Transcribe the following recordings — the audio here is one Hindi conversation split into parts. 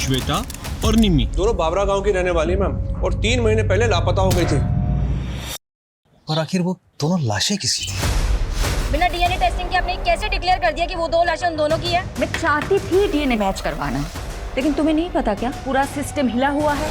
श्वेता और निम्मी दोनों बाबरा गांव की रहने वाली मैम, और 3 महीने पहले लापता हो गई थी। और आखिर वो दोनों लाशें किसकी थी? बिना डीएनए टेस्टिंग के आपने कैसे डिक्लेयर कर दिया कि वो 2 लाशें उन दोनों की है? मैं चाहती थी डीएनए मैच करवाना, लेकिन तुम्हें नहीं पता क्या पूरा सिस्टम हिला हुआ है।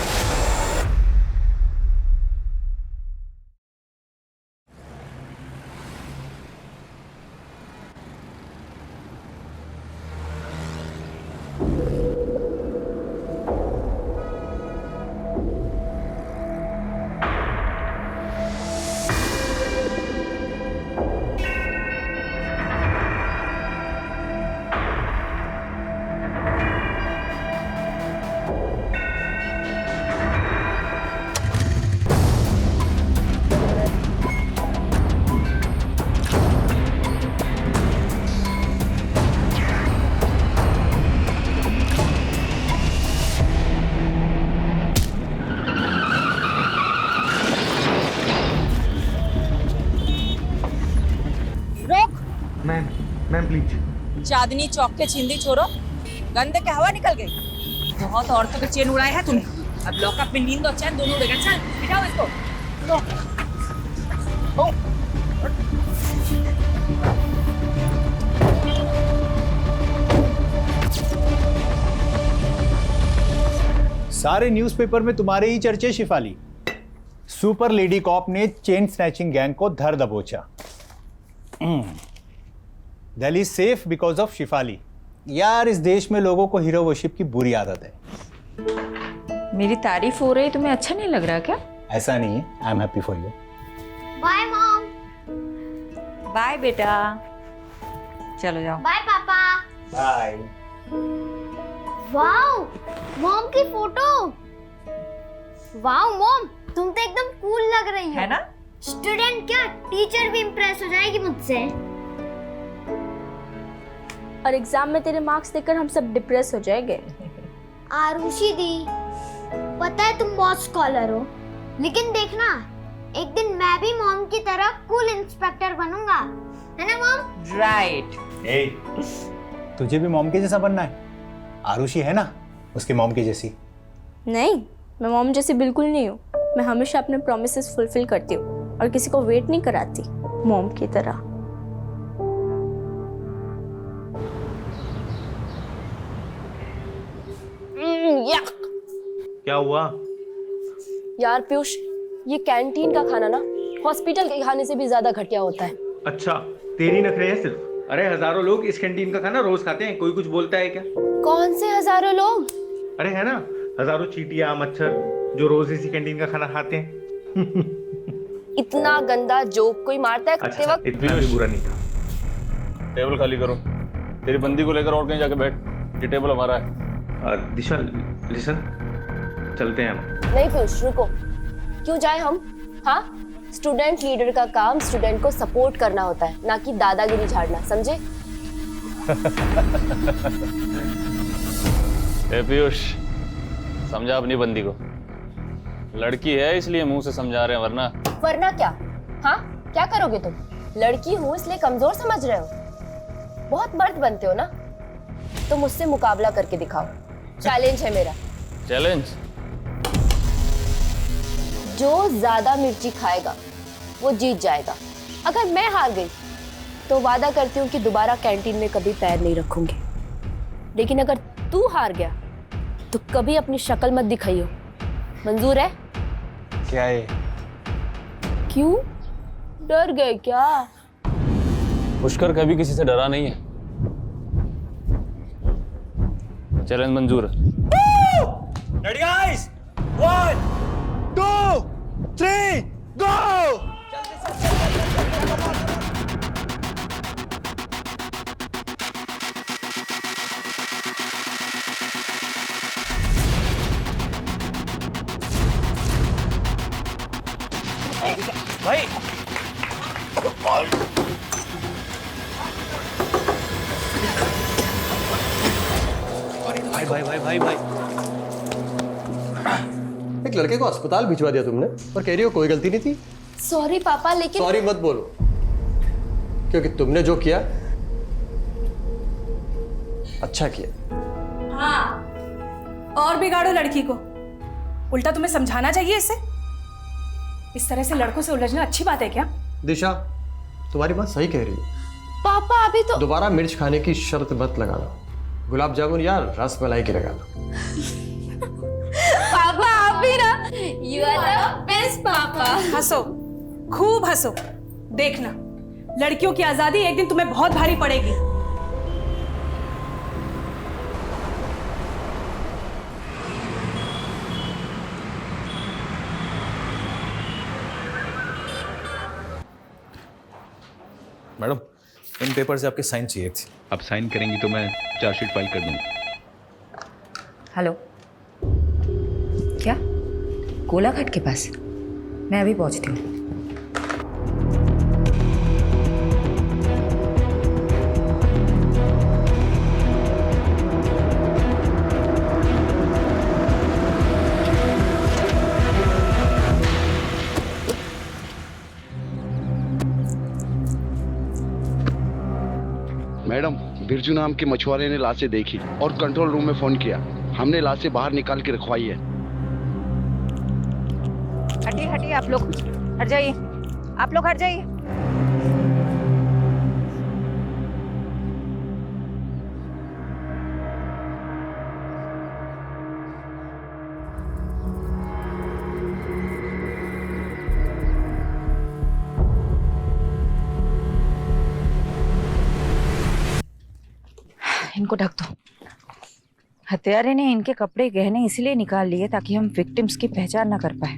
Ma'am please. चांदनी चौक के छिंदी छोड़ो, गंदे के हवा निकल गई। बहुत औरतों के चैन उड़ाए हैं तूने, अब लॉकअप में नींद और चैन दोनों उड़ेगा। चल बिठाओ इसको। सारे न्यूज़पेपर में तुम्हारे ही चर्चे शिफाली। सुपर लेडी कॉप ने चेन स्नैचिंग गैंग को धर दबोचा। Delhi safe because of Shifali. यार इस देश में लोगों को हीरो वर्शिप की बुरी आदत है। मेरी तारीफ हो रही, तुम्हें अच्छा नहीं लग रहा क्या? ऐसा नहीं है, I am happy for you. Bye mom. Bye बेटा, चलो जाओ। बाय पापा। बाय। वाओ, मॉम की फोटो। वाओ मॉम, तुम तो एकदम कूल लग रही हो। है ना? स्टूडेंट क्या, टीचर भी इम्प्रेस हो जाएगी मुझसे। और एग्जाम में तेरे मार्क्स देखकर हम सब डिप्रेस हो जाएंगे। आरुषि दी, पता है तुम बहुत स्कॉलर हो, लेकिन देखना एक दिन मैं भी मॉम की तरह कूल इंस्पेक्टर बनूंगा, है ना मॉम? राइट। ए, तुझे भी मॉम के जैसा बनना है? आरुषि है ना उसके मॉम की जैसी। नहीं, मैं मॉम जैसी बिल्कुल नहीं हूँ। मैं हमेशा अपने प्रॉमिसेस फुलफिल करती हूँ और किसी को वेट नहीं कराती मॉम की तरह। क्या हुआ? यार पीयूष, ये कैंटीन का खाना ना हॉस्पिटल के खाने से भी ज्यादा घटिया होता है। अच्छा, तेरी नखरे हैं सिर्फ? अरे हजारों लोग इस कैंटीन का खाना रोज खाते हैं, कोई कुछ बोलता है क्या? कौन से हजारों लोग? अरे है ना, हजारों चींटियां मच्छर जो रोज इसी कैंटीन का खाना खाते हैं। इतना गंदा जोक कोई मारता है खाते वक्त? इतना भी बुरा नहीं था। टेबल खाली करो। तेरी बंदी को लेकर और कहीं जाके बैठ, ये टेबल हमारा है। दिशा लिसन, चलते हैं हम। नहीं पीयूष रुको, क्यों जाए हम? हाँ, स्टूडेंट लीडर का काम स्टूडेंट को सपोर्ट करना होता है, ना कि दादागिरी झाड़ना, समझे? ए पीयूष, समझा अपनी बंदी को। लड़की है इसलिए मुंह से समझा रहे हैं, वरना क्या? हाँ, क्या करोगे तुम? लड़की हूँ इसलिए कमजोर समझ रहे हो? बहुत मर्द बनते हो ना, तो मुझसे मुकाबला करके दिखाओ। चैलेंज है मेरा। चैलेंज? जो ज्यादा मिर्ची खाएगा वो जीत जाएगा। अगर मैं हार गई तो वादा करती हूँ कि दोबारा कैंटीन में कभी पैर नहीं रखूंगी, लेकिन अगर तू हार गया तो कभी अपनी शक्ल मत दिखाइयो। मंजूर है? क्या है? क्यों डर गए क्या? पुष्कर कभी किसी से डरा नहीं है। चैलेंज मंजूर है। रेडी गाइस, 1 2 3 गो। भाई भाई भाई भाई भाई, एक लड़के को अस्पताल भिजवा दिया तुमने और कह रही हो कोई गलती नहीं थी। सॉरी पापा, लेकिन सॉरी मत बोलो, क्योंकि तुमने जो किया अच्छा किया। हाँ, और बिगाड़ो लड़की को। उल्टा तुम्हें समझाना चाहिए इसे। इस तरह से लड़कों से उलझना अच्छी बात है क्या? दिशा, तुम्हारी बात सही कह रही है। पापा अभी तो दोबारा मिर्च खाने की शर्त मत लगाना। गुलाब जामुन या रस मलाई की लगा लो। पापा आप भी ना, यू आर द बेस्ट पापा। हंसो, खूब हंसो। देखना, लड़कियों की आजादी एक दिन तुम्हें बहुत भारी पड़ेगी। मैडम, इन पेपर से आपके साइन चाहिए थे। अब साइन करेंगी तो मैं चार्जशीट फाइल कर दूंगा। हेलो, क्या कोलाघाट के पास? मैं अभी पहुंचती हूँ। मैडम, बिरजू नाम के मछुआरे ने लाशें देखी और कंट्रोल रूम में फोन किया। हमने लाशें बाहर निकाल के रखवाई है। हटिए हटिए, आप लोग हट जाइए, आप लोग हट जाइए। इनको ढक दो। हत्यारे ने इनके कपड़े गहने इसलिए निकाल लिए ताकि हम विक्टिम्स की पहचान ना कर पाए।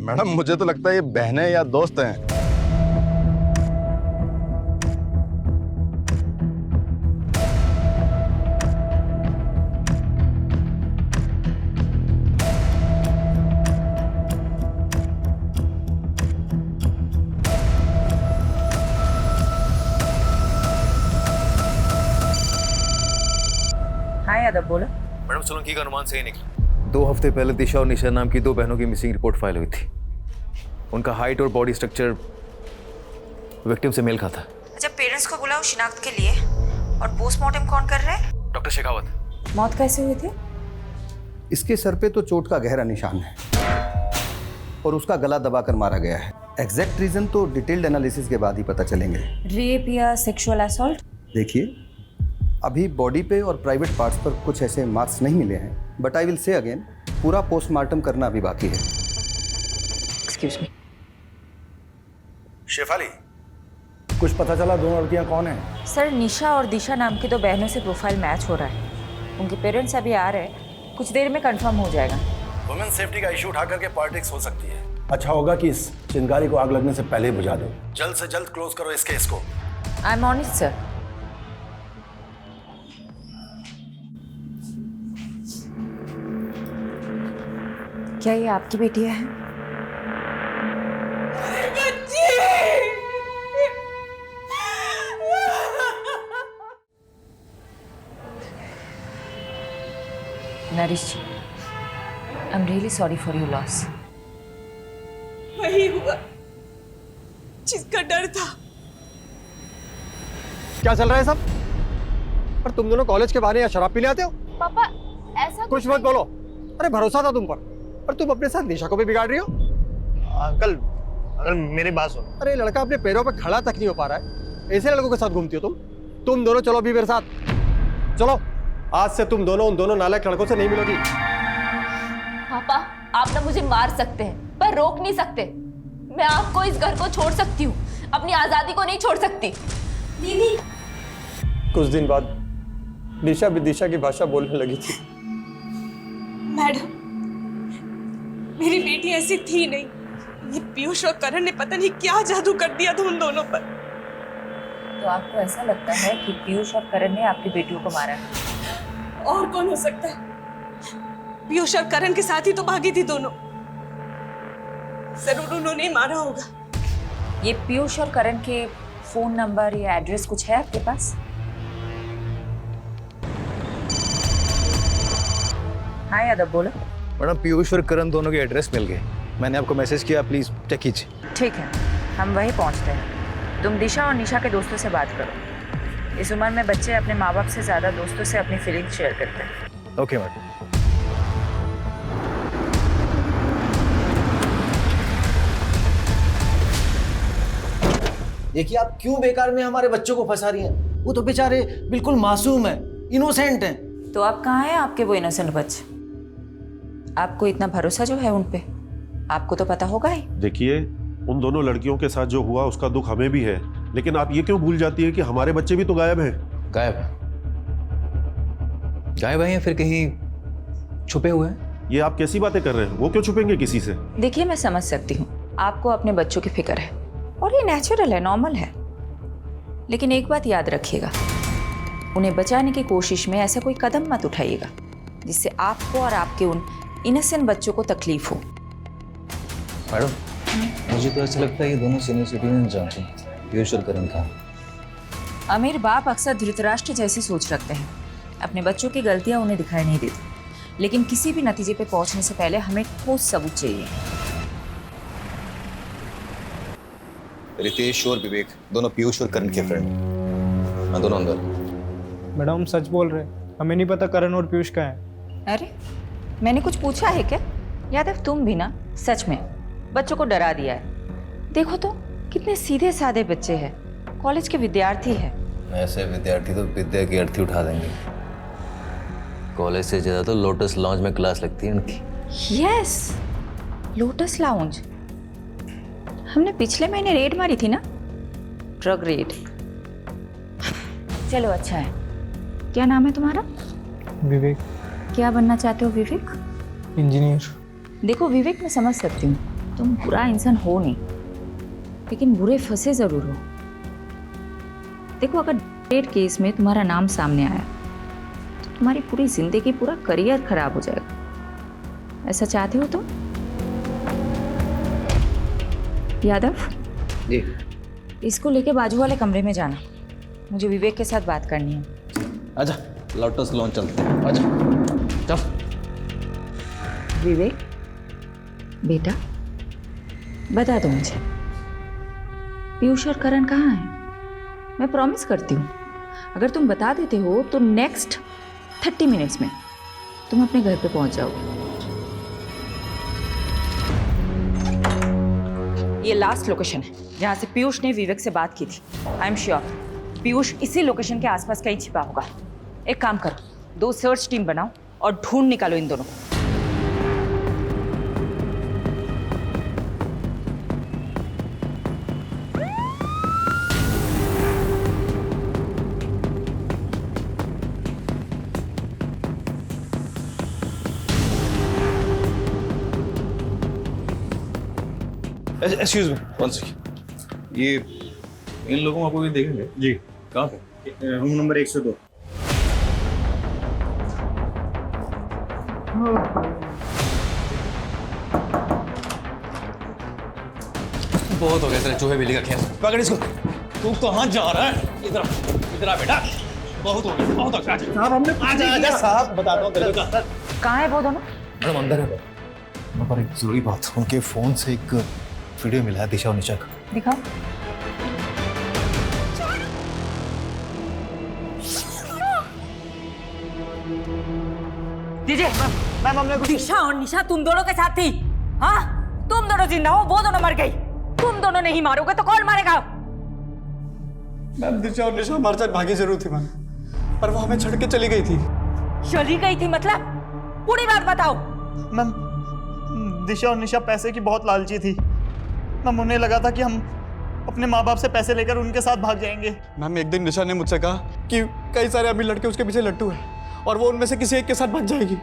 मैडम, मुझे तो लगता है ये बहनें या दोस्त हैं। हाँ यादव, बोलो। मैडम, सोलंकी का अनुमान सही निकला। 2 हफ्ते पहले दिशा और निशा नाम की 2 बहनों की मिसिंग रिपोर्ट फाइल हुई थी। उनका हाइट और बॉडी स्ट्रक्चर विक्टिम से मेल खाता। अच्छा, पेरेंट्स को बुलाओ शिनाख्त के लिए। और पोस्टमार्टम कौन कर रहे हैं? डॉक्टर शेखावत। मौत कैसे हुई थी? इसके सर पे तो चोट का गहरा निशान है और उसका गला दबाकर मारा गया है। एग्जैक्ट रीजन तो डिटेल्ड एनालिसिस के बाद ही पता चलेंगे। रेप या सेक्सुअल असॉल्ट? देखिए, अभी बॉडी पे और प्राइवेट पार्ट्स पर कुछ ऐसे मार्क्स नहीं मिले हैं, but I will say again, पूरा पोस्टमार्टम करना अभी बाकी है। Excuse me. शेफाली, कुछ पता चला दोनों लड़कियां कौन हैं? सर, निशा और दिशा नाम की 2 बहनों से प्रोफाइल मैच हो रहा है। उनके पेरेंट्स अभी आ रहे हैं, कुछ देर में कंफर्म हो जाएगा। वुमेन सेफ्टी का इशू उठा करके पॉलिटिक्स हो सकती है। अच्छा होगा कि इस चिंगारी को आग लगने से पहले ही बुझा दो। जल्द से जल्द क्लोज करो इस केस को। I am on it sir. क्या ये आपकी बेटियां हैं? Narish ji, I am really sorry for your loss. वही हुआ जिसका डर था। क्या चल रहा है सब? पर तुम दोनों कॉलेज के बहाने या शराब पीने आते हो? पापा ऐसा कुछ मत बोलो। अरे भरोसा था तुम पर तुम अपने साथ निशा को भी बिगाड़ रही हो। अंकल, मेरी बात सुनो। अरे लड़का अपने पैरों पे खड़ा तक नहीं हो पा रहा है, ऐसे लड़कों के साथ घूमती हो तुम दोनों चलो अभी मेरे साथ। चलो, आज से तुम दोनों उन दोनों नालायक लड़कों से नहीं मिलोगी। पापा, आप ना मुझे मार सकते हैं पर रोक नहीं सकते। मैं आपको इस घर को छोड़ सकती हूँ, अपनी आजादी को नहीं छोड़ सकती। दीदी, कुछ दिन बाद निशा भी दिशा की भाषा बोलने लगी थी। मैडम, मेरी बेटी ऐसी थी नहीं। ये पीयूष और करण ने पता नहीं क्या जादू कर दिया था उन दोनों पर। तो आपको ऐसा लगता है कि पीयूष और करण ने आपकी बेटियों को मारा है? और कौन हो सकता है? पीयूष और करण के साथ ही तो भागी थी दोनों। जरूर उन्होंने ही मारा होगा। ये पीयूष और करण के फोन नंबर या एड्रेस कुछ है आपके पास? हाँ यादव, बोलो। मैडम, पीयूष और करण दोनों के एड्रेस मिल गए। मैंने आपको मैसेज किया, प्लीज चेक कीजिए। ठीक है, हम वहीं पहुंचते हैं। तुम दिशा और निशा के दोस्तों से बात करो। इस उम्र में बच्चे अपने माँ बाप से ज्यादा दोस्तों से अपनी फीलिंग्स शेयर करते हैं। Okay madam. देखिए आप क्यों बेकार में हमारे बच्चों को फंसा रही हैं? वो तो बेचारे बिल्कुल मासूम हैं, इनोसेंट हैं। तो आप कहाँ हैं आपके वो इनोसेंट बच्चे? आपको इतना भरोसा जो है उन पे, आपको तो पता होगा ही। देखिए, उन दोनों लड़कियों के साथ जो हुआ उसका दुख हमें भी है, लेकिन आप ये क्यों भूल जाती है कि हमारे बच्चे भी तो गायब हैं। गायब है? गायब है या फिर कहीं छुपे हुए हैं? ये आप कैसी बातें कर रहे हैं? वो क्यों छुपेंगे किसी से? देखिए मैं समझ सकती हूँ, आपको अपने बच्चों की फिक्र है और ये नेचुरल है, नॉर्मल है। लेकिन एक बात याद रखिएगा, उन्हें बचाने की कोशिश में ऐसा कोई कदम मत उठाइएगा जिससे आपको और आपके उन इनोसेंट बच्चों को तकलीफ हो। मैडम, मुझे तो ऐसा लगता है ये दोनों सीनियर सिटीजन जांचें पीयूष और करण का। अमीर बाप अक्सर धृतराष्ट्र जैसी सोच रखते हैं, अपने बच्चों की गलतियां उन्हें दिखाई नहीं देती, लेकिन किसी भी नतीजे पे पहुंचने से पहले हमें ठोस सबूत चाहिए। रितेश और विवेक दोनों पीयूष और करण के फ्रेंड, हाँ दोनों अंदर। मैडम हम सच बोल रहे हैं, हमें नहीं पता करण और पीयूष कहाँ हैं। अरे मैंने कुछ पूछा है क्या? यादव तुम भी ना सच में बच्चों को डरा दिया है। देखो तो कितने सीधे साधे बच्चे हैं, कॉलेज के विद्यार्थी हैं। ऐसे विद्यार्थी तो विद्या की अर्थी उठा देंगे। कॉलेज से ज्यादा तो लोटस लॉन्ज में क्लास लगती है उनकी। Yes, lotus lounge. हमने पिछले महीने रेड मारी थी ना, ड्रग रेड। चलो अच्छा है। क्या नाम है तुम्हारा? विवेक। क्या बनना चाहते हो विवेक? इंजीनियर। देखो विवेक, मैं समझ सकती हूँ तुम बुरा इंसान हो नहीं, लेकिन बुरे फंसे जरूर हो। देखो अगर रेड केस में तुम्हारा नाम सामने आया तो तुम्हारी पूरी जिंदगी, पूरा करियर खराब हो जाएगा। ऐसा चाहते हो तुम? यादव जी, इसको लेके बाजू वाले कमरे में जाना, मुझे विवेक के साथ बात करनी है। आजा लोटस लॉन्ज चलते हैं, आजा चल। विवेक बेटा बता दो मुझे, पीयूष और करण कहाँ हैं? मैं प्रॉमिस करती हूँ अगर तुम बता देते हो तो नेक्स्ट 30 मिनट्स में तुम अपने घर पे पहुंच जाओगे। ये लास्ट लोकेशन है जहां से पीयूष ने विवेक से बात की थी। आई एम श्योर पीयूष इसी लोकेशन के आसपास कहीं छिपा होगा। एक काम करो, 2 सर्च टीम बनाओ और ढूंढ निकालो इन दोनों को। Excuse me, one second. ये इन लोगों को आपको देखेंगे जी? कहाँ पे? Room number 102। बहुत हो गया तेरे चूहे बिल्ली का खेल। पकड़ इसको। तू कहाँ जा रहा है? इधर आ बेटा, बहुत हो गया, बहुत हो गया। साहब हमने आजा साहब, बताता हूँ तेरे को। कहाँ है वो दोनों? मैडम अंदर है। पर एक जरूरी बात, उनके फोन से एक वीडियो मिला है दिशा और निशा का। दिखाओ। दीजिए। मैम हमने दिशा और निशा तुम दोनों के साथ थी? हाँ, तुम दोनों जिंदा हो, वो दोनों मर गई। तुम दोनों नहीं मारोगे तो कौन मारेगा? मैम दिशा और निशा हमारे साथ भागी जरूर थी मैम, पर वो हमें छोड़ के चली गई थी। चली गई थी मतलब? पूरी बात बताओ। मैम दिशा और निशा पैसे की बहुत लालची थी मैम, उन्हें लगा था कि हम अपने माँ बाप से पैसे लेकर उनके साथ भाग जाएंगे। मैम एक दिन निशा ने मुझसे कहा कि कई सारे अमीर लड़के उसके पीछे लट्टू हैं और वो उनमें से किसी एक के साथ भाग जाएगी।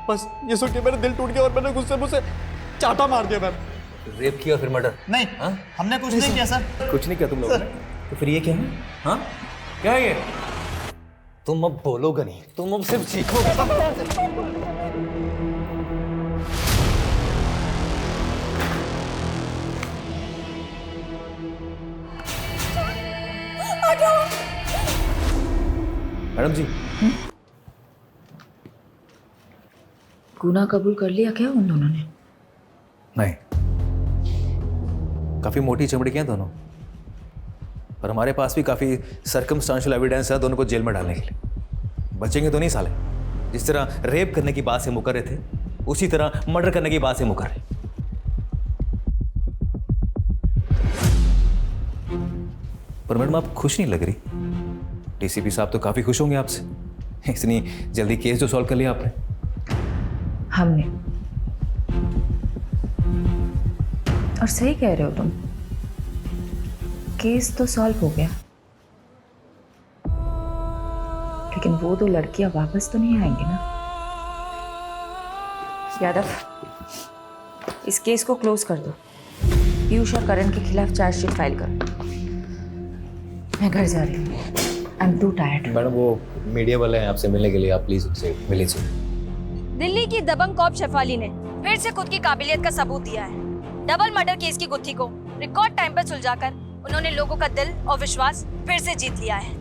बस ये सुन के मेरा दिल टूट गया और मैंने गुस्से मुझसे चाटा मार दिया मैम। रेप किया फिर मर्डर? नहीं हा? हमने कुछ नहीं किया सर। कुछ नहीं किया तुम लोगों ने? तो फिर ये क्या है? हाँ क्या है ये? तुम अब बोलोगे नहीं, तुम अब सिर्फ सीखोगे। मैडम जी, गुनाह कबूल कर लिया क्या उन दोनों ने? नहीं, काफी मोटी चमड़ी के हैं दोनों, पर हमारे पास भी काफी सर्कमस्टांशियल एविडेंस है दोनों को जेल में डालने के लिए। बचेंगे तो नहीं साले। जिस तरह रेप करने की बात से मुकर रहे थे, उसी तरह मर्डर करने की बात से मुकर रहे। पर मैडम आप खुश नहीं लग रही। डीसीपी साहब तो काफ़ी खुश होंगे आपसे, इतनी जल्दी केस जो सॉल्व कर लिया आपने। हमने, और सही कह रहे हो तुम, केस तो सॉल्व हो गया, लेकिन वो दो लड़कियां वापस तो नहीं आएंगी ना। यादव, इस केस को क्लोज कर दो। पीयूष और करण के खिलाफ चार्जशीट फाइल करो। मैं घर जा रही हूँ, I am to tired. Madam वो मीडिया वाले हैं आपसे मिलने के लिए, आप प्लीज उनसे मिल लीजिए। दिल्ली की दबंग कॉप शेफाली ने फिर से खुद की काबिलियत का सबूत दिया है। डबल मर्डर केस की गुत्थी को रिकॉर्ड टाइम पर सुलझाकर उन्होंने लोगों का दिल और विश्वास फिर से जीत लिया है।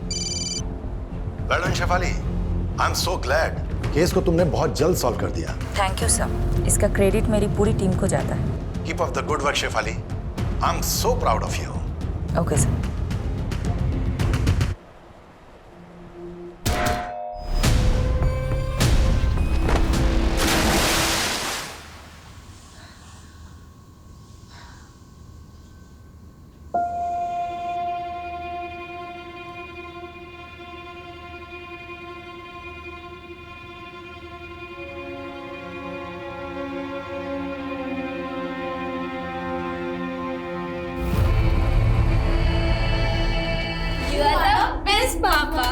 Well Shefali, I am so glad. Case को तुमने बहुत जल्द सॉल्व कर दिया। थैंक यू सर, इसका क्रेडिट मेरी पूरी टीम को जाता है। Keep up the good work Shefali, I am so proud of you. Okay sir. You are the best, Papa.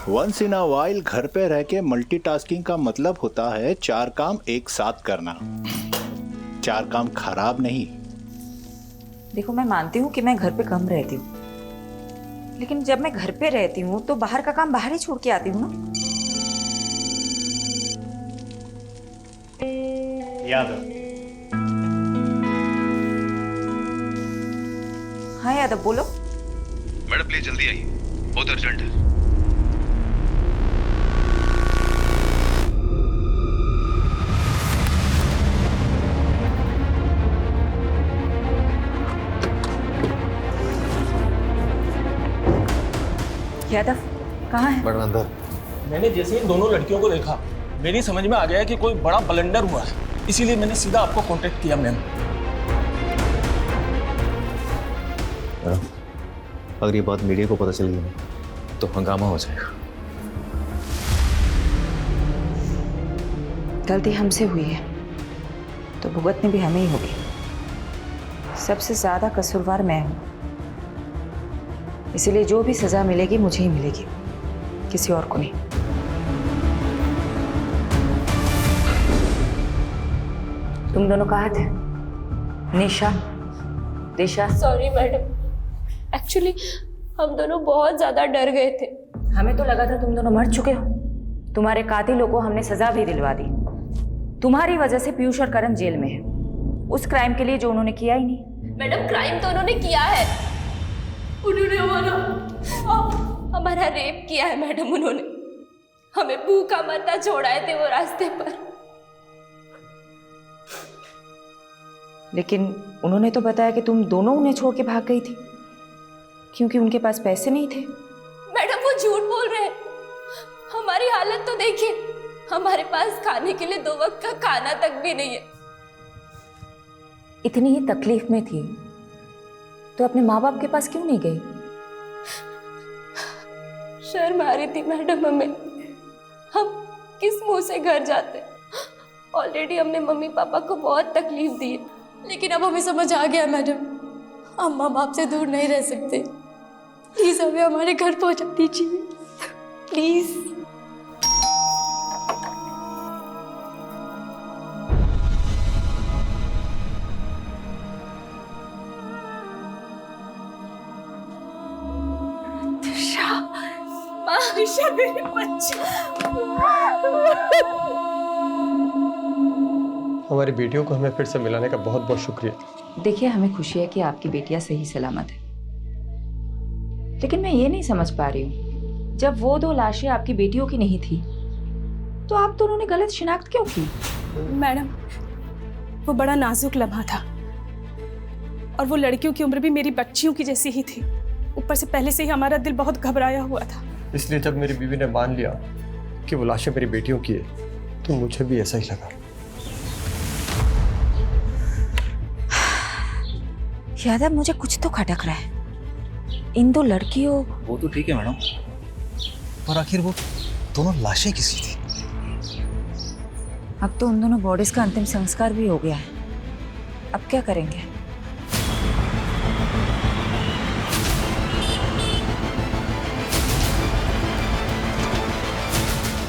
Once in a while घर पे रह के मल्टीटास्किंग का मतलब होता है 4 काम एक साथ करना। 4 काम खराब नहीं। देखो, मैं मानती हूँ कि मैं घर पे कम रहती हूँ, लेकिन जब मैं घर पे रहती हूँ तो बाहर का काम बाहर ही छोड़ के आती हूँ ना। यादव। हाँ यादव, बोलो। मैडम प्लीज जल्दी आइए, बहुत अर्जेंट है। यादव, कहाँ है? मैडम अंदर। मैंने जैसे इन दोनों लड़कियों को देखा, मेरी समझ में आ गया कि कोई बड़ा ब्लंडर हुआ है, इसीलिए मैंने सीधा आपको कांटेक्ट किया। मैम, अगर ये बात मीडिया को पता चल गई तो हंगामा हो जाएगा। गलती हमसे हुई है तो भुगतनी भी हमें ही होगी। सबसे ज्यादा कसूरवार मैं हूं, इसीलिए जो भी सजा मिलेगी मुझे ही मिलेगी, किसी और को नहीं। तुम दोनों कहाँ थे? निशा, दिशा? सॉरी मैडम, एक्चुअली हम दोनों बहुत ज्यादा डर गए थे। हमें तो लगा था तुम दोनों मर चुके हो। तुम्हारे कातिलों को हमने सजा भी दिलवा दी। तुम्हारी वजह से पीयूष और करण जेल में है, उस क्राइम के लिए जो उन्होंने किया ही नहीं। मैडम, क्राइम तो उन्होंने किया है। उन्होंने हमारा रेप किया है मैडम। उन्होंने हमें भूखा मरना छोड़ाए थे वो रास्ते पर। लेकिन उन्होंने तो बताया कि तुम दोनों उन्हें छोड़ के भाग गई थी क्योंकि उनके पास पैसे नहीं थे। मैडम, वो झूठ बोल रहे हैं। हमारी हालत तो देखिए, हमारे पास खाने के लिए 2 वक्त का खाना तक भी नहीं है। इतनी ही तकलीफ में थी तो अपने माँ बाप के पास क्यों नहीं गई? शर्म आ रही थी मैडम हमें। हम किस मुंह से घर जाते? ऑलरेडी हमने मम्मी पापा को बहुत तकलीफ दी है, लेकिन अब हमें समझ आ गया मैडम, हम माँ बाप से दूर नहीं रह सकते। प्लीज हमें हमारे घर पहुंचा दीजिए, प्लीज। आयशा, मेरे बच्चे। हमारी बेटियों को हमें फिर से मिलाने का बहुत बहुत शुक्रिया। देखिए, हमें खुशी है कि आपकी बेटियां सही सलामत है, लेकिन मैं ये नहीं समझ पा रही हूँ, जब वो 2 लाशें आपकी बेटियों की नहीं थी तो आप दोनों ने गलत शिनाख्त क्यों की? मैडम, वो बड़ा नाजुक लम्हा था। और वो लड़कियों की उम्र भी मेरी बच्चियों की जैसी ही थी। ऊपर से पहले से ही हमारा दिल बहुत घबराया हुआ था। इसलिए जब मेरी बीवी ने मान लिया कि वो लाशें मेरी बेटियों की है तो मुझे भी ऐसा ही लगा। यादव, मुझे कुछ तो खटक रहा है। इन दो लड़कियों... वो तो ठीक है मैडम, पर आखिर वो दोनों लाशें किसकी थी? अब तो उन दोनों बॉडीज का अंतिम संस्कार भी हो गया है। अब क्या करेंगे?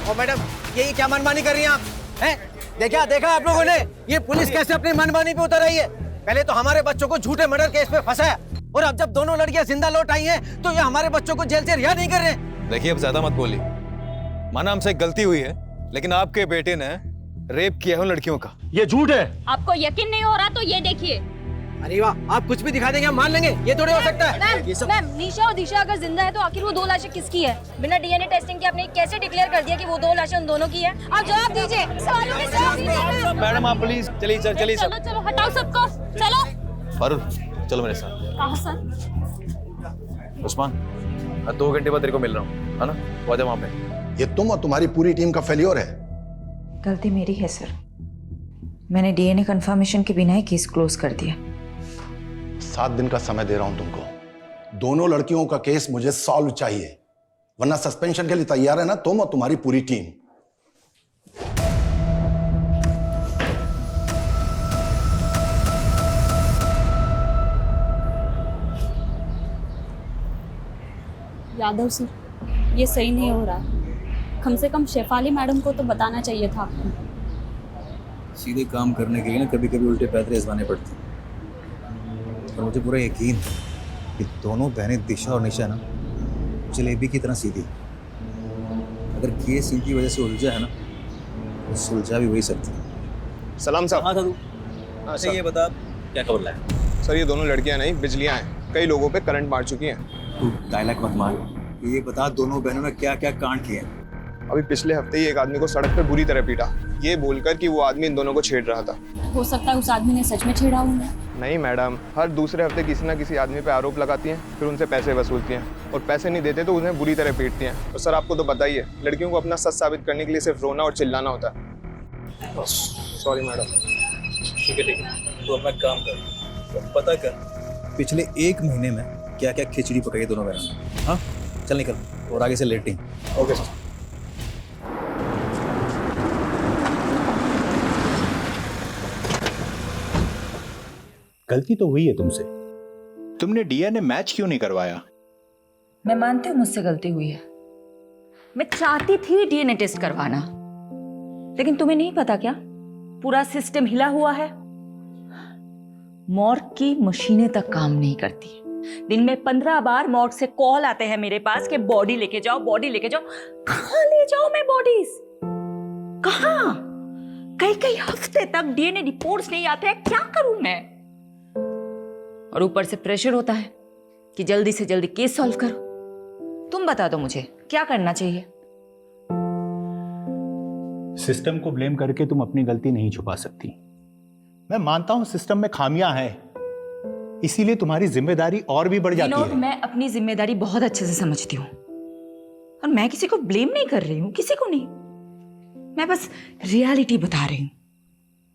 ओ मैडम, ये क्या मनमानी कर रही हैं आप? हैं? देखा आप लोगों ने ये पुलिस कैसे अपनी मनमानी पे उतर आई है? पहले तो हमारे बच्चों को झूठे मर्डर केस में फंसाया, और अब जब दोनों लड़कियां जिंदा लौट आई हैं तो ये हमारे बच्चों को जेल से रिहा नहीं कर रहे। देखिए, अब ज्यादा मत बोलिए। माना हमसे गलती हुई है, लेकिन आपके बेटे ने रेप किया है उन लड़कियों का। ये झूठ है। आपको यकीन नहीं हो रहा तो ये देखिए। अरे वाह, आप कुछ भी दिखा देंगे हम मान लेंगे, ये थोड़ी हो सकता है। मैम, निशा और दिशा अगर जिंदा है तो आखिर वो 2 लाशें किसकी है? बिना डीएनए टेस्टिंग के आपने कैसे डिक्लेयर कर दिया कि वो 2 लाशें उन दोनों की है? आप जवाब दीजिए, सवालों के जवाब दीजिए। मैडम आप प्लीज चलिए सर, चलिए सर। चलो हटाओ सबको, चलो। फारूक चलो मेरे साथ। कहाँ सर? उस्मान, 2 घंटे बाद तेरे को मिल रहा हूँ, है ना? वो आजा वहाँ पे। ये तुम और तुम्हारी पूरी टीम का फेलियर है। गलती मेरी है सर, मैंने डीएनए कंफर्मेशन के बिना ही केस क्लोज कर दिया। 7 दिन का समय दे रहा हूं तुमको। दोनों लड़कियों का केस मुझे सॉल्व चाहिए, वरना सस्पेंशन के लिए तैयार है ना तुम और तुम्हारी पूरी टीम। यादव सर, ये सही नहीं हो रहा। कम से कम शेफाली मैडम को तो बताना चाहिए था आपको। सीधे काम करने के लिए ना कभी कभी उल्टे पैदरे आजमाने पड़ते हैं। और मुझे पूरा यकीन है कि दोनों बहनें दिशा और निशा ना जलेबी की तरह सीधी। अगर केस इनकी वजह से उलझा है ना तो सुलझा भी वही सकती है। सलाम साहब। हाँ साधु। अच्छा ये बता क्या खबर लाया? सर, ये दोनों लड़कियां नहीं बिजलियां हैं, कई लोगों पे करंट मार चुकी हैं। तू डायलॉग मत मार, ये बता दोनों बहनों ने क्या क्या कांड किए हैं? अभी पिछले हफ्ते ही एक आदमी को सड़क पे बुरी तरह पीटा, ये बोलकर कि वो आदमी इन दोनों को छेड़ रहा था। हो सकता है उस आदमी ने सच में छेड़ा होगा। नहीं मैडम, हर दूसरे हफ्ते किसी ना किसी आदमी पे आरोप लगाती हैं, फिर उनसे पैसे वसूलती हैं, और पैसे नहीं देते तो उन्हें बुरी तरह पीटती हैं। और सर आपको तो पता ही है, लड़कियों को अपना सच साबित करने के लिए सिर्फ रोना और चिल्लाना होता है। Sorry madam. ठीक है, तो अपना काम कर, पता कर पिछले 1 महीने में क्या क्या खिचड़ी पकाई दोनों बहनों ने। हाँ चल निकल, और आगे से लेटिंग। Okay sir. गलती तो हुई है तुमसे, तुमने डीएनए मैच क्यों नहीं करवाया? मैं मानती हूँ मुझसे गलती हुई है, मैं चाहती थी डीएनए टेस्ट करवाना, लेकिन तुम्हें नहीं पता क्या पूरा सिस्टम हिला हुआ है। मॉर्ग की मशीनें तक काम नहीं करती। दिन में 15 बार मॉर्ग से कॉल आते हैं मेरे पास कि बॉडी लेके जाओ, बॉडी लेके जाओ। कहाँ ले जाओ मैं बॉडीज? कहाँ? कई हफ्ते तक डीएनए रिपोर्ट्स नहीं आते हैं, क्या करूं मैं? और ऊपर से प्रेशर होता है कि जल्दी से जल्दी केस सॉल्व करो। तुम बता दो मुझे क्या करना चाहिए? सिस्टम को ब्लेम करके तुम अपनी गलती नहीं छुपा सकती। मैं मानता हूं सिस्टम में खामियां हैं, इसीलिए तुम्हारी जिम्मेदारी और भी बढ़ जाती है। मैं अपनी जिम्मेदारी बहुत अच्छे से समझती हूँ, और मैं किसी को ब्लेम नहीं कर रही हूँ, किसी को नहीं। मैं बस रियलिटी बता रही हूँ।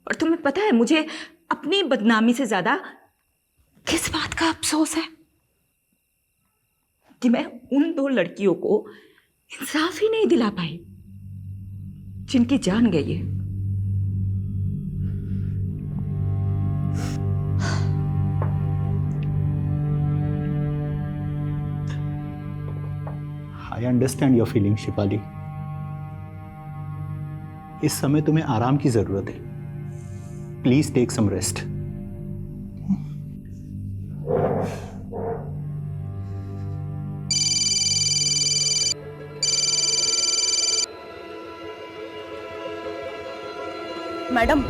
और तुम्हें पता है मुझे अपनी बदनामी से ज्यादा किस बात का अफसोस है? कि मैं उन 2 लड़कियों को इंसाफ ही नहीं दिला पाई जिनकी जान गई है। I understand your feeling Shefali. इस समय तुम्हें आराम की जरूरत है। Please take some rest. Madam,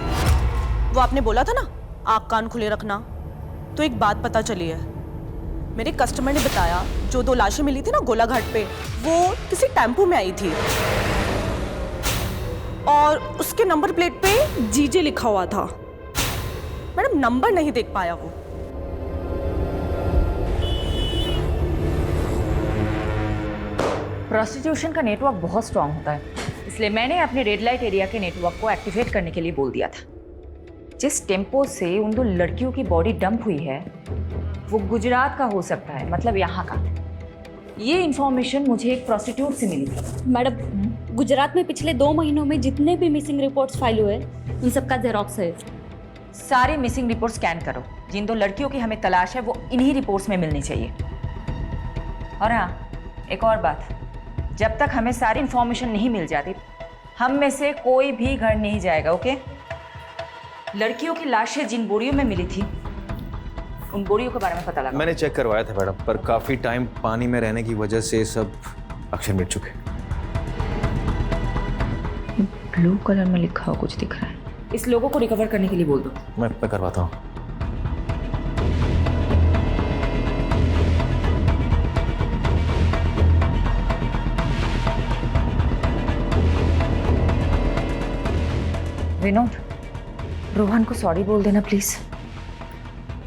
वो आपने बोला था ना आँख कान खुले रखना, तो एक बात पता चली है। मेरे कस्टमर ने बताया जो 2 लाशें मिली थी ना गोलाघाट पे, वो किसी टेम्पो में आई थी और उसके नंबर प्लेट पे जीजे लिखा हुआ था। मैडम नंबर नहीं देख पाया वो। प्रोस्टिट्यूशन का नेटवर्क बहुत स्ट्रांग होता है, इसलिए मैंने अपने रेड लाइट एरिया के नेटवर्क को एक्टिवेट करने के लिए बोल दिया था। जिस टेम्पो से उन 2 लड़कियों की बॉडी डंप हुई है वो गुजरात का हो सकता है, मतलब यहाँ का। ये इन्फॉर्मेशन मुझे एक प्रोस्टिट्यूट से मिली थी। मैडम, गुजरात में पिछले 2 महीनों में जितने भी मिसिंग रिपोर्ट्स फाइल हुए उन सबका जेरोक्स है। सारे मिसिंग रिपोर्ट स्कैन करो। जिन 2 लड़कियों की हमें तलाश है वो इन्हीं रिपोर्ट्स में मिलनी चाहिए। और हाँ, एक और बात, जब तक हमें सारी इन्फॉर्मेशन नहीं मिल जाती हम में से कोई भी घर नहीं जाएगा, ओके? लड़कियों की लाशें जिन बोरियों में मिली थी उन बोरियों के बारे में पता लगा। मैंने चेक करवाया था मैडम, पर काफ़ी टाइम पानी में रहने की वजह से सब अक्षर मिट चुके। ब्लू कलर में लिखा हुआ कुछ दिख रहा है। इस लोगों को रिकवर करने के लिए बोल दो। मैं करवाता हूँ। विनोद, रोहन को सॉरी बोल देना प्लीज।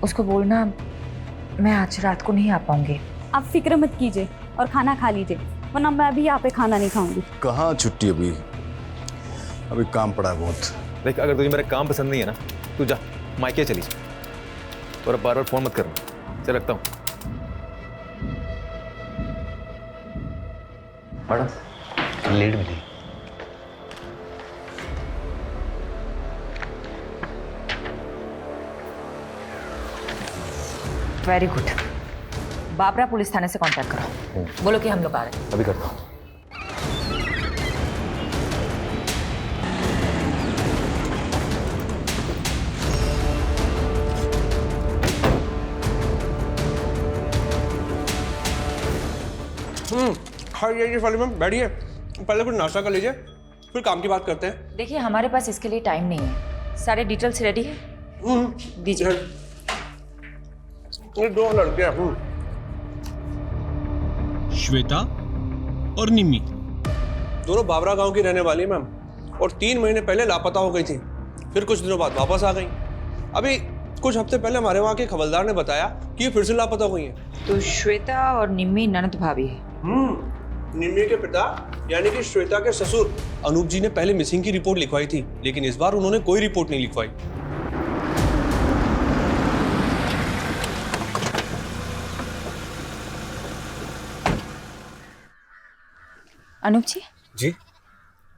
उसको बोलना मैं आज रात को नहीं आ पाऊंगी। आप फिक्र मत कीजिए और खाना खा लीजिए, वरना मैं भी यहाँ पे खाना नहीं खाऊंगी। कहाँ छुट्टी? अभी काम पड़ा है बहुत। देख, अगर तुझे मेरा काम पसंद नहीं है ना, तू जा मायके चली जा और अब बार-बार फोन मत करना। चल रखता हूँ। मैडम, लीड मिली। Very good. बाबरा पुलिस थाने से कांटेक्ट करो, बोलो कि हम लोग आ रहे हैं। अभी करता हूँ। खाइए फाली मैम, बैठिए, पहले कुछ नाश्ता कर लीजिए, फिर काम की बात करते हैं। देखिए, हमारे पास इसके लिए टाइम नहीं है। सारे डिटेल्स रेडी है? दीजिए। ये 2 लड़के हैं, श्वेता और निम्मी, दोनों बाबरा गांव की रहने वाली है मैम, और 3 महीने पहले लापता हो गई थी, फिर कुछ दिनों बाद वापस आ गई। अभी कुछ हफ्ते पहले हमारे वहाँ के खबरदार ने बताया कि ये फिर से लापता हुई हैं। तो श्वेता और निम्मी ननद भाभी है। निम्मी के पिता यानी कि श्वेता के ससुर अनूप जी ने पहले मिसिंग की रिपोर्ट लिखवाई थी, लेकिन इस बार उन्होंने कोई रिपोर्ट नहीं लिखवाई। अनूप जी, जी,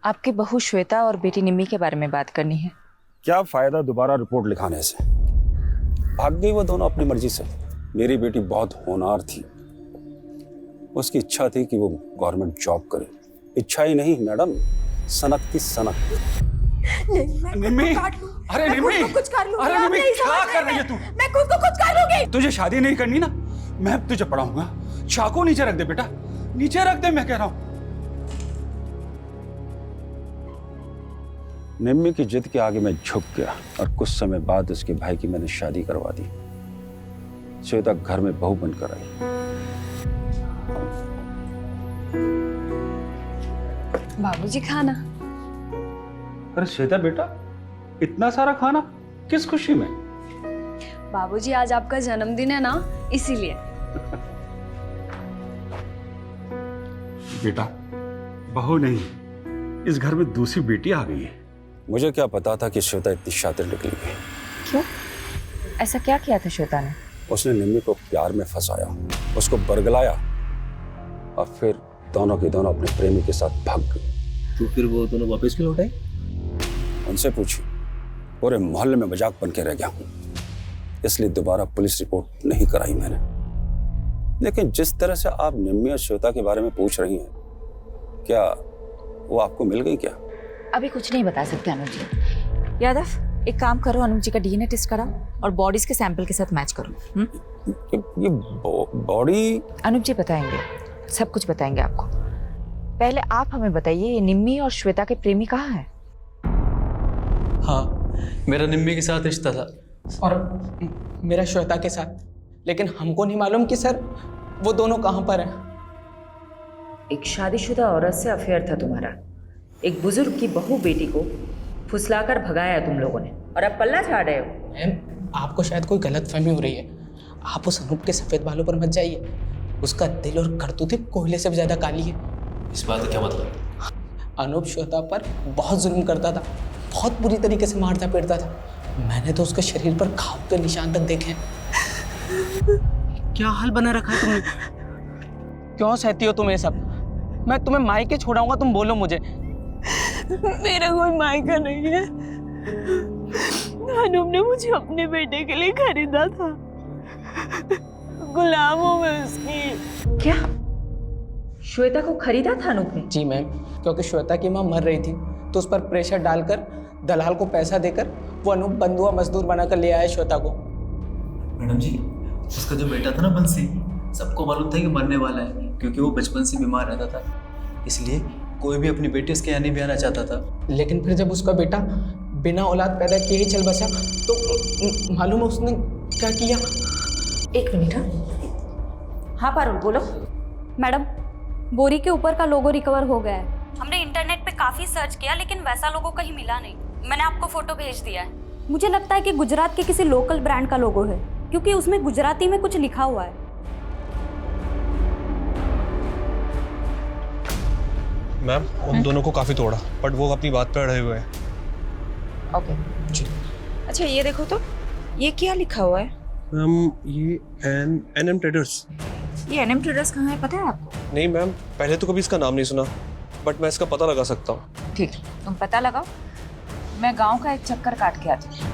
आपकी बहू श्वेता और बेटी निम्मी के बारे में बात करनी है। क्या फायदा दोबारा रिपोर्ट लिखाने से? भाग गई वो दोनों अपनी मर्जी से। मेरी बेटी बहुत होनहार थी, उसकी इच्छा थी कि वो गवर्नमेंट जॉब करे। इच्छा ही नहीं मैडम, सनक थी सनक। निम्मी, अरे निम्मी, कुछ कर लूंगी। अरे निम्मी, क्या कर रही है तू? मैं खुद को कुछ कर लूंगी। तुझे शादी नहीं करनी ना, मैं तुझे पढ़ाऊंगा। चाकू नीचे रख दे बेटा, नीचे रख दे, मैं कह रहा हूं। निम्मी की जिद के आगे मैं झुक गया और कुछ समय बाद उसके भाई की मैंने शादी करवा दी। श्वेता घर में बहू बनकर आई। बाबूजी, खाना। अरे श्वेता बेटा, इतना सारा खाना किस खुशी में? बाबूजी, आज आपका जन्मदिन है ना, इसीलिए। बेटा, बहू नहीं, इस घर में दूसरी बेटी आ गई है। मुझे क्या पता था कि श्वेता इतनी शातिर निकली है। क्यों? ऐसा क्या किया था श्वेता ने? उसने निम्मी को प्यार में फंसाया, उसको बरगलाया और फिर दोनों के दोनों अपने प्रेमी के साथ भाग गई। तो फिर वो दोनों वापस क्यों लौट आई? उनसे पूछी। पूरे मोहल्ले में मजाक बन के रह गया हूं, इसलिए दोबारा पुलिस रिपोर्ट नहीं कराई मैंने। लेकिन जिस तरह से आप निम्मी और श्वेता के बारे में पूछ रही हैं, क्या वो आपको मिल गई क्या? अभी कुछ नहीं बता सकते अनुज जी। यादव, एक काम करो, अनुज जी का डीएनए टेस्ट कराओ और बॉडीज के सैंपल के साथ मैच करो। ये बॉडी? अनुज जी बताएंगे, सब कुछ बताएंगे आपको। पहले आप हमें बताइए, ये निम्मी और श्वेता के प्रेमी कहाँ हैं? हाँ, मेरा निम्मी के साथ रिश्ता था और मेरा श्वेता के साथ, लेकिन हमको नहीं मालूम कि सर वो दोनों कहाँ पर हैं। एक शादीशुदा औरत से अफेयर था तुम्हारा, एक बुजुर्ग की बहू बेटी को फुसलाकर भगाया तुम लोगों ने, और अब पल्ला झाड़ रहे हो। मैम, आपको शायद कोई गलतफहमी हो रही है। आप उस अनूप के सफेद बालों पर मत जाइए, उसका दिल और करतूतें कोयले से भी ज्यादा काली है। इस बात का क्या मतलब? अनूप श्वेता पर बहुत जुल्म करता था, बहुत बुरी तरीके से मारता पीटता था। मैंने तो उसके शरीर पर घाव के निशान तक देखे। क्या हाल बना रखा है तुमने? क्यों सहती हो तुम ये सब? मैं तुम्हें मायके छोड़ाऊंगा, तुम बोलो मुझे। मेरा कोई मायका नहीं है। अनूप ने मुझे अपने बेटे के लिए खरीदा था। गुलाम हूँ मैं उसकी। क्या श्वेता को खरीदा था अनूप ने? जी मैम, क्योंकि श्वेता की माँ मर रही थी तो उस पर प्रेशर डालकर दलाल को पैसा देकर वो अनूप बंधुआ मजदूर बनाकर ले आया श्वेता को। मैडम जी, उसका जो बेटा था ना बंसी, सबको मालूम था कि मरने वाला है, क्योंकि वो बचपन से बीमार रहता था। इसलिए कोई भी अपनी बेटी उसके यहाँ नहीं भी आना चाहता था। लेकिन फिर जब उसका बेटा बिना औलाद पैदा किए ही चल बसा तो मालूम है उसने क्या किया? एक मिनट। हाँ पारुल बोलो। मैडम, बोरी के ऊपर का लोगो रिकवर हो गया है। हमने इंटरनेट पे काफी सर्च किया लेकिन वैसा लोगो कहीं मिला नहीं। मैंने आपको फोटो भेज दिया है। मुझे लगता है कि गुजरात के किसी लोकल ब्रांड का लोगो है, क्योंकि उसमें गुजराती में कुछ लिखा हुआ है। मैम, उन दोनों को काफी तोड़ा, बट वो अपनी बात पर अड़े हुए हैं। ओके जी। अच्छा ये देखो तो, ये क्या लिखा हुआ है? मैम, ये एनएम ट्रेडर्स। ये एनएम ट्रेडर्स कहाँ है, पता है आपको? नहीं मैम, पहले तो कभी इसका नाम नहीं सुना, बट मैं इसका पता लगा सकता हूँ। ठीक, तुम पता लगाओ, मैं गांव का एक चक्कर काट के आती हूँ।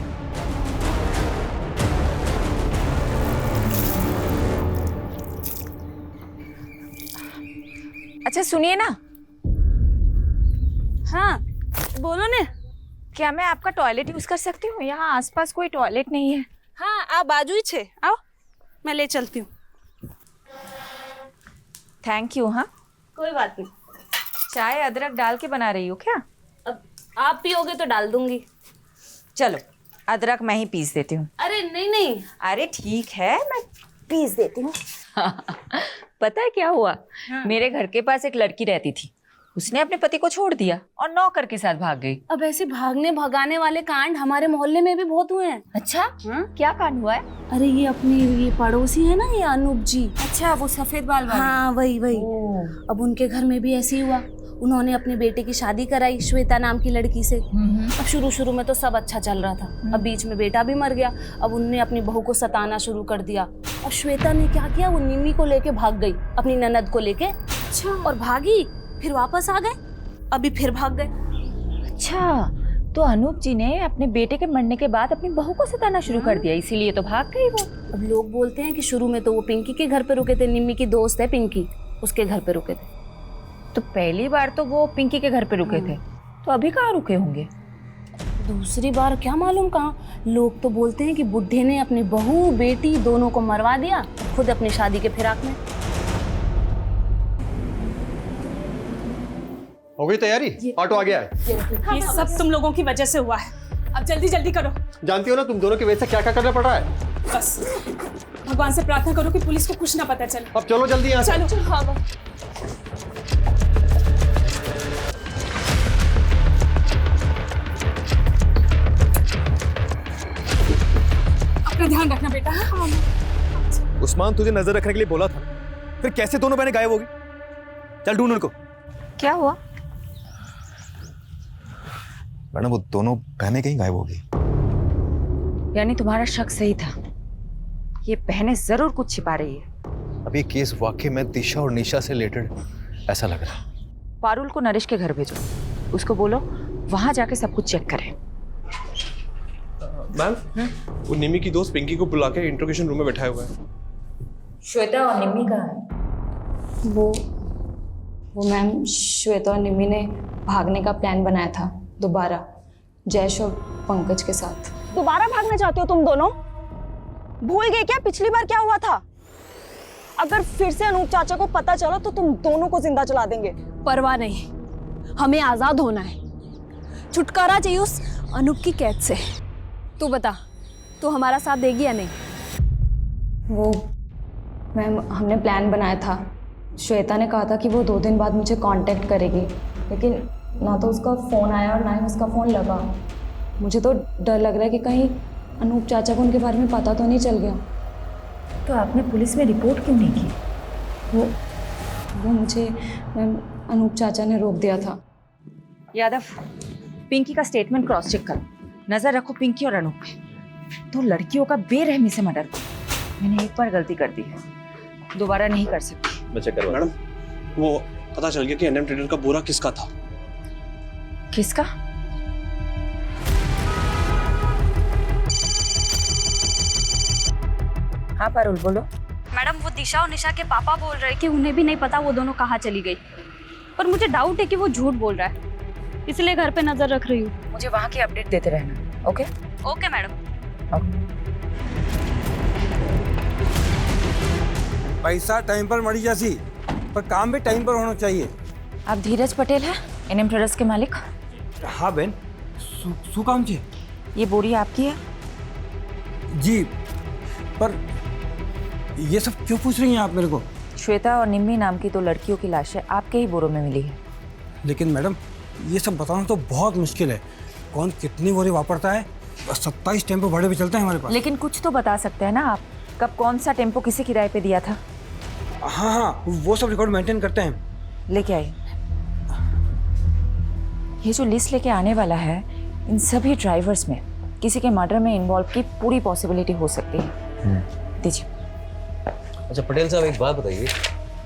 अच्छा सुनिए ना। हाँ बोलो ने। क्या मैं आपका टॉयलेट यूज कर सकती हूँ? यहाँ आसपास कोई टॉयलेट नहीं है। हाँ आ बाजू ही छे, आओ मैं ले चलती हूँ। Thank you. हाँ कोई बात नहीं। चाय अदरक डाल के बना रही हो क्या? अब आप पियोगे तो डाल दूंगी। चलो अदरक मैं ही पीस देती हूँ। अरे नहीं नहीं। अरे ठीक है, मैं पीस देती हूँ। पता है क्या हुआ? मेरे घर के पास एक लड़की रहती थी, उसने अपने पति को छोड़ दिया और नौकर के साथ भाग गई। अब ऐसे भागने भगाने वाले कांड हमारे मोहल्ले में भी बहुत हुए हैं। अच्छा क्या कांड हुआ है? अरे ये अपने ये पड़ोसी है ना, ये अनूप जी। अच्छा वो सफेद बाल वाले? हाँ वही वही। अब उनके घर में भी ऐसे ही हुआ। उन्होंने अपने बेटे की शादी कराई श्वेता नाम की लड़की से। अब शुरू में तो सब अच्छा चल रहा था, अब बीच में बेटा भी मर गया। अब उनने अपनी बहू को सताना शुरू कर दिया। अब श्वेता ने क्या किया, वो निम्मी को लेके भाग गई, अपनी ननद को लेके। अच्छा। और भागी, फिर वापस आ गए, अभी फिर भाग गए। अच्छा, तो अनूप जी ने अपने बेटे के मरने के बाद अपनी बहू को सताना शुरू कर दिया, इसीलिए तो भाग गई वो। अब लोग बोलते हैं कि शुरू में तो वो पिंकी के घर पे रुके थे, निम्मी की दोस्त है पिंकी, उसके घर पे रुके थे। तो पहली बार तो वो पिंकी के घर पे रुके थे, तो अभी कहाँ रुके होंगे? दूसरी बार क्या मालूम कहाँ। लोग तो बोलते हैं कि बुढ़े ने अपनी बहू बेटी दोनों को मरवा दिया, खुद अपनी शादी के फिराक में। हो गई तैयारी? ऑटो आ गया है। ये सब तुम लोगों की वजह से हुआ है। अब जल्दी जल्दी करो। जानती हो ना तुम दोनों की वजह से क्या क्या करना पड़ रहा है। बस भगवान से प्रार्थना करो कि पुलिस को कुछ ना पता चले। अब चलो जल्दी यहाँ से। चलो। हाँ अपना ध्यान रखना बेटा। उस्मान तुझे नजर रखने के लिए बोला था, फिर कैसे दोनों बहनें गायब हो गई? चल ढूंढ उनको। क्या हुआ? मैडम वो दोनों बहनें कहीं गायब हो गई। यानी तुम्हारा शक सही था, ये बहनें जरूर कुछ छिपा रही है। अब ये केस वाकई में दिशा और निशा से रिलेटेड ऐसा लग रहा है। पारुल को नरेश के घर भेजो, उसको बोलो वहां जाके सब कुछ चेक करे। मैम, वो निम्मी की दोस्त पिंकी को बुला के इंट्रोगेशन रूम में बैठाया हुआ है। श्वेता और निम्मी कहाँ है? वो मैम, श्वेता और निम्मी ने भागने का प्लान बनाया था दोबारा, जयेश और पंकज के साथ। दोबारा भागना चाहते हो तुम दोनों? भूल गए क्या पिछली बार क्या हुआ था? अगर फिर से अनूप चाचा को पता चला तो तुम दोनों को जिंदा जला देंगे। परवाह नहीं, हमें आजाद होना है, छुटकारा चाहिए उस अनूप की कैद से। तू बता, तू हमारा साथ देगी या नहीं? वो मैम, हमने प्लान बनाया था, श्वेता ने कहा था कि वो 2 दिन बाद मुझे कांटेक्ट करेगी, लेकिन ना तो उसका फ़ोन आया और ना ही उसका फ़ोन लगा। मुझे तो डर लग रहा है कि कहीं अनूप चाचा को उनके बारे में पता तो नहीं चल गया। तो आपने पुलिस में रिपोर्ट क्यों नहीं की? वो मुझे मैम अनूप चाचा ने रोक दिया था। यादव, पिंकी का स्टेटमेंट क्रॉस चेक करो। नजर रखो पिंकी और अनूप पे। तो लड़कियों का बेरहमी से मर्डर। मैंने एक बार गलती कर दी है, दोबारा नहीं कर सकती। मैं चेक करवा। मैडम, वो पता चल गया कि एनएम ट्रेडर का बोरा किसका था। किसका? हाँ पारुल, बोलो। मैडम, वो दिशा और निशा के पापा बोल रहे कि उन्हें भी नहीं पता वो दोनों कहाँ चली गई, पर मुझे डाउट है कि वो झूठ बोल रहा है, इसलिए घर पे नजर रख रही हूँ। मुझे वहाँ की अपडेट देते रहना। Okay okay madam. पैसा टाइम पर मरी जासी, पर काम भी टाइम पर होना चाहिए। आप धीरज पटेल हैं, एनएम ट्रेडर्स के मालिक? हाँ बहन, शू काम छे? ये बोरी आपकी है? जी, पर ये सब क्यों पूछ रही हैं आप मेरे को? श्वेता और निम्मी नाम की 2 लड़कियों की लाशें आपके ही बोरों में मिली है। लेकिन मैडम, ये सब बताना तो बहुत मुश्किल है। कौन कितनी बोरी वापरता है? 27 टेम्पो भाड़े पे चलता है हमारे पास। लेकिन कुछ तो बता सकते हैं ना आप, कब कौन सा टेम्पो किसे किराए पे दिया था? हाँ हाँ, वो सब रिकॉर्ड मेंटेन करते हैं। लेके आइए। ये जो लिस्ट लेके आने वाला है, इन सभी ड्राइवर्स में किसी के मर्डर में इन्वॉल्व की पूरी पॉसिबिलिटी हो सकती है। दीजिए। अच्छा पटेल साहब, एक बात बताइए,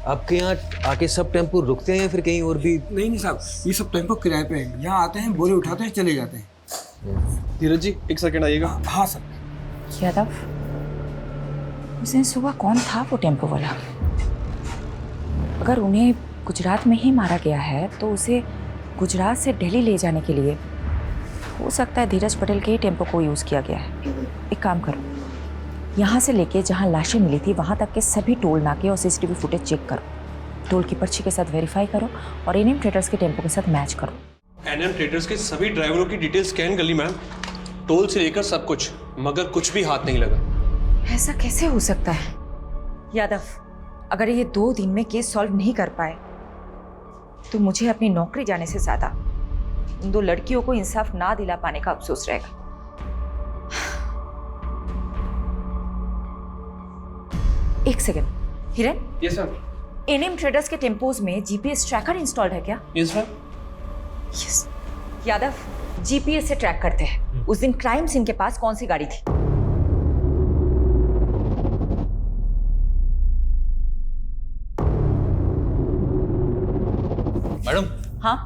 आपके यहाँ आके सब टेम्पो रुकते हैं या फिर कहीं और भी? नहीं साहब, ये सब टेम्पो किराए पे हैं। यहाँ आते हैं, बोरे उठाते हैं, चले जाते हैं। धीरज जी, एक सेकंड आइएगा। हाँ सर। यादव, उस दिन सुबह कौन था वो टेम्पो वाला? अगर उन्हें गुजरात में ही मारा गया है तो उसे गुजरात से दिल्ली ले जाने के लिए हो सकता है धीरज पटेल के ही टेम्पो को यूज़ किया गया है। एक काम करो, यहाँ से लेके जहाँ लाशें मिली थी वहाँ तक के सभी टोल नाके और सीसीटीवी फुटेज चेक करो, टोल की पर्ची के साथ वेरीफाई करो और एनएम ट्रेडर्स के टेम्पो के साथ मैच करो। एनएम ट्रेडर्स के सभी ड्राइवरों की डिटेल स्कैन कर ली मैम, टोल से लेकर सब कुछ, मगर कुछ भी हाथ नहीं लगा। ऐसा कैसे हो सकता है? यादव, अगर ये 2 दिन में केस सॉल्व नहीं कर पाए तो मुझे अपनी नौकरी जाने से ज्यादा उन 2 लड़कियों को इंसाफ ना दिला पाने का अफसोस रहेगा। एक सेकंड, हिरन। Yes sir. एनएम ट्रेडर्स के टेम्पोज में जीपीएस ट्रैकर इंस्टॉल्ड है क्या? Yes sir. Yes. Yadav, GPS से ट्रैक करते हैं उस दिन क्राइम सीन के पास कौन सी गाड़ी थी। मैडम। हाँ,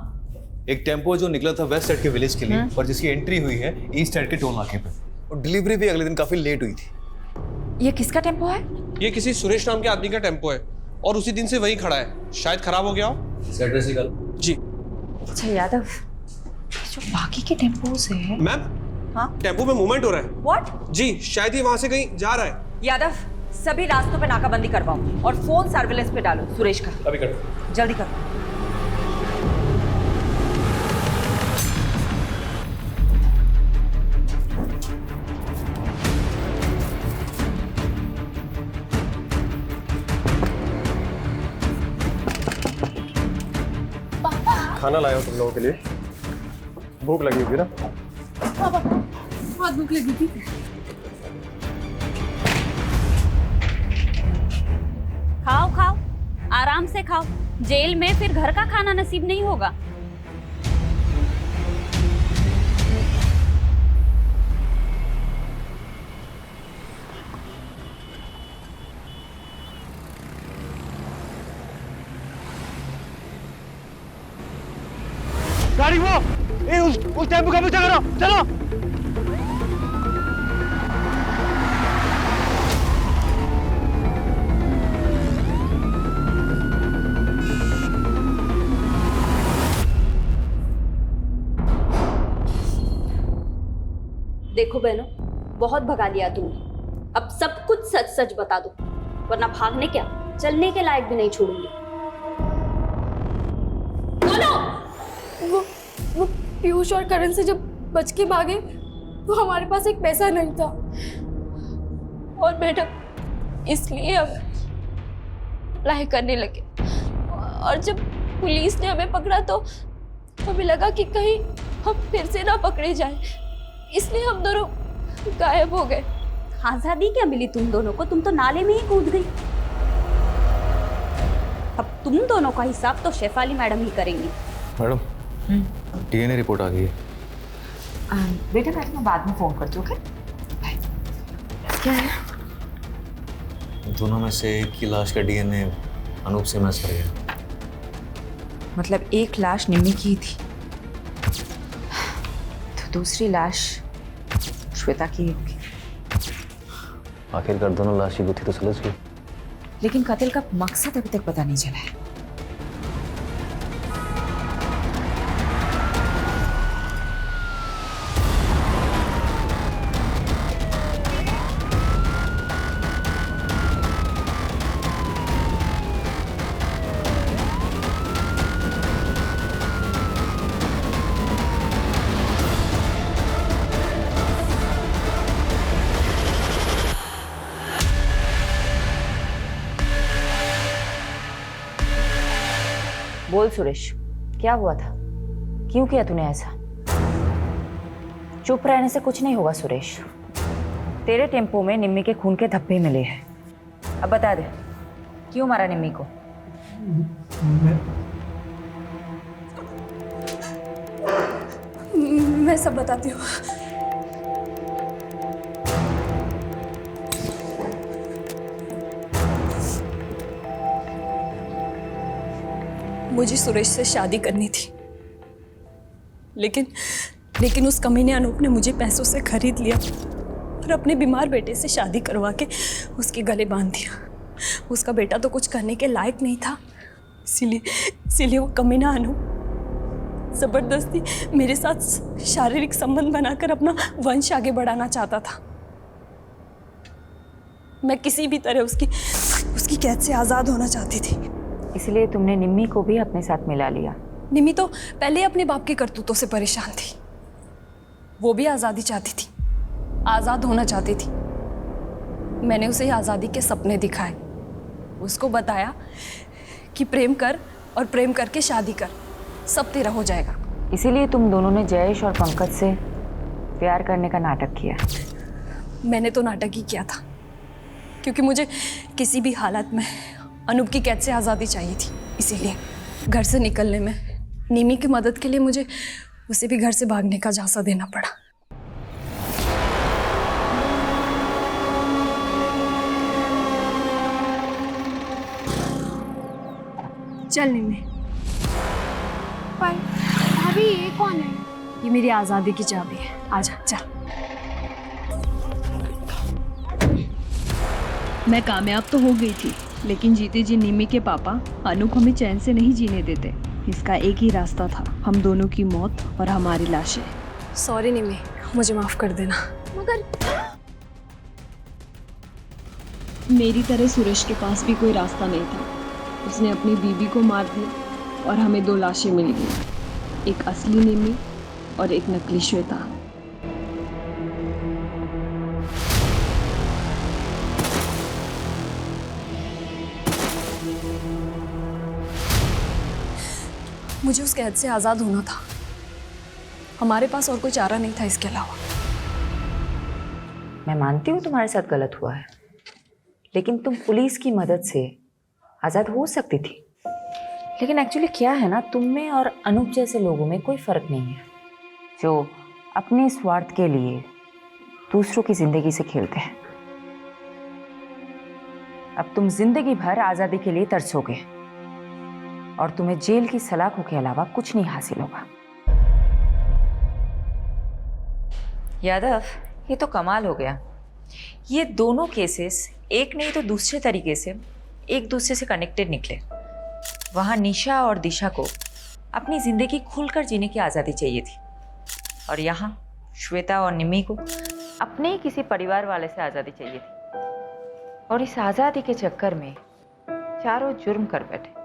एक टेम्पो जो निकला था वेस्ट साइड के विलेज के लिए और जिसकी एंट्री हुई है ईस्ट साइड के टोल नाके पे, और डिलीवरी भी अगले दिन काफी लेट हुई थी। ये किसका टेम्पो है? ये किसी सुरेश नाम के आदमी का टेम्पो है और उसी दिन से वही खड़ा है, शायद खराब हो गया हो। जी। अच्छा यादव, जो बाकी के टेम्पोज है। मैम, हाँ, टेम्पो में मूवमेंट हो रहा है। व्हाट? जी, शायद ये वहां से कहीं जा रहा है। यादव, सभी रास्तों पे नाकाबंदी करवाओ और फोन सर्विलेंस पे डालो सुरेश का। अभी करो। जल्दी करो। खाना लाया हूँ तुम लोगों के लिए, भूख लगी होगी ना? पापा, बहुत भूख लगी थी। खाओ खाओ, आराम से खाओ, जेल में फिर घर का खाना नसीब नहीं होगा। गाड़ी वो, उस टेम्पो का पीछा करो, चलो। देखो बहनों, बहुत भगा लिया तुमने, अब सब कुछ सच सच बता दो, वरना भागने क्या चलने के लायक भी नहीं छोड़ूंगी। बोलो। वो पीयूष और करण से जब बच के भागे तो हमारे पास एक पैसा नहीं था, और मैडम इसलिए हम अप्लाई करने लगे, और जब पुलिस ने हमें पकड़ा तो हमें लगा कि कहीं हम फिर से ना पकड़े जाएं, इसलिए हम दोनों गायब हो गए। आजादी क्या मिली तुम दोनों को, तुम तो नाले में ही कूद गई। अब तुम दोनों का हिसाब तो शेफाली मैडम ही करेंगी। मैडम डीएनए रिपोर्ट आ गई है। बेटा मैं तुम्हें बाद में फ़ोन करती हूँ, ओके? क्या है? दोनों में से एक की लाश का डीएनए अनूप से मैच कर गया। मतलब एक लाश निम्मी की ही थी, तो दूसरी लाश श्वेता की होगी। आखिरकार दोनों लाश की गुत्थी तो सुलझ गई, लेकिन कत्ल का मकसद अभी तक पता नहीं चला है। बोल सुरेश, क्या हुआ था? क्यों किया तूने ऐसा? चुप रहने से कुछ नहीं होगा सुरेश। तेरे टेम्पो में निम्मी के खून के धब्बे मिले हैं। अब बता दे, क्यों मारा निम्मी को? मैं सब बताती हूँ। मुझे सुरेश से शादी करनी थी, लेकिन उस कमीने अनूप ने मुझे पैसों से खरीद लिया और अपने बीमार बेटे से शादी करवा के उसके गले बांध दिया। उसका बेटा तो कुछ करने के लायक नहीं था, इसीलिए वो कमीना अनूप जबरदस्ती मेरे साथ शारीरिक संबंध बनाकर अपना वंश आगे बढ़ाना चाहता था। मैं किसी भी तरह उसकी कैद से आज़ाद होना चाहती थी। इसलिए तुमने निम्मी को भी अपने साथ मिला लिया? निम्मी तो पहले अपने बाप के करतूतों से परेशान थी। वो भी आज़ादी चाहती थी, आज़ाद होना चाहती थी। मैंने उसे आज़ादी के सपने दिखाए, उसको बताया कि प्रेम कर और प्रेम करके शादी कर, सब तेरा हो जाएगा। इसीलिए तुम दोनों ने जयेश और पंकज से प्यार करने का नाटक किया? मैंने तो नाटक ही किया था, क्योंकि मुझे किसी भी हालत में अनूप की कैद से आज़ादी चाहिए थी। इसीलिए घर से निकलने में निमी की मदद के लिए मुझे उसे भी घर से भागने का झांसा देना पड़ा। चल निमी। पर भाभी ये कौन है? ये मेरी आज़ादी की चाबी है, आजा चल। मैं कामयाब तो हो गई थी, लेकिन जीते जी निमी के पापा अनूप हमें चैन से नहीं जीने देते। इसका एक ही रास्ता था, हम दोनों की मौत और हमारी लाशें। सॉरी निमी, मुझे माफ कर देना। मगर मेरी तरह सुरेश के पास भी कोई रास्ता नहीं था। उसने अपनी बीवी को मार दिया और हमें 2 लाशें मिल गई, एक असली निमी और एक नकली श्वेता। मुझे उस कैद से आज़ाद होना था, हमारे पास और कोई चारा नहीं था इसके अलावा। मैं मानती हूँ तुम्हारे साथ गलत हुआ है, लेकिन तुम पुलिस की मदद से आज़ाद हो सकती थी। लेकिन एक्चुअली क्या है ना, तुम में और अनूप जैसे लोगों में कोई फ़र्क नहीं है, जो अपने स्वार्थ के लिए दूसरों की ज़िंदगी से खेलते हैं। अब तुम जिंदगी भर आज़ादी के लिए तरसोगे और तुम्हें जेल की सलाखों के अलावा कुछ नहीं हासिल होगा। यादव, ये तो कमाल हो गया। ये दोनों केसेस एक नहीं तो दूसरे तरीके से एक दूसरे से कनेक्टेड निकले। वहाँ निशा और दिशा को अपनी ज़िंदगी खुलकर जीने की आज़ादी चाहिए थी, और यहाँ श्वेता और निमी को अपने ही किसी परिवार वाले से आज़ादी चाहिए थी। और इस आज़ादी के चक्कर में चारों जुर्म कर बैठे।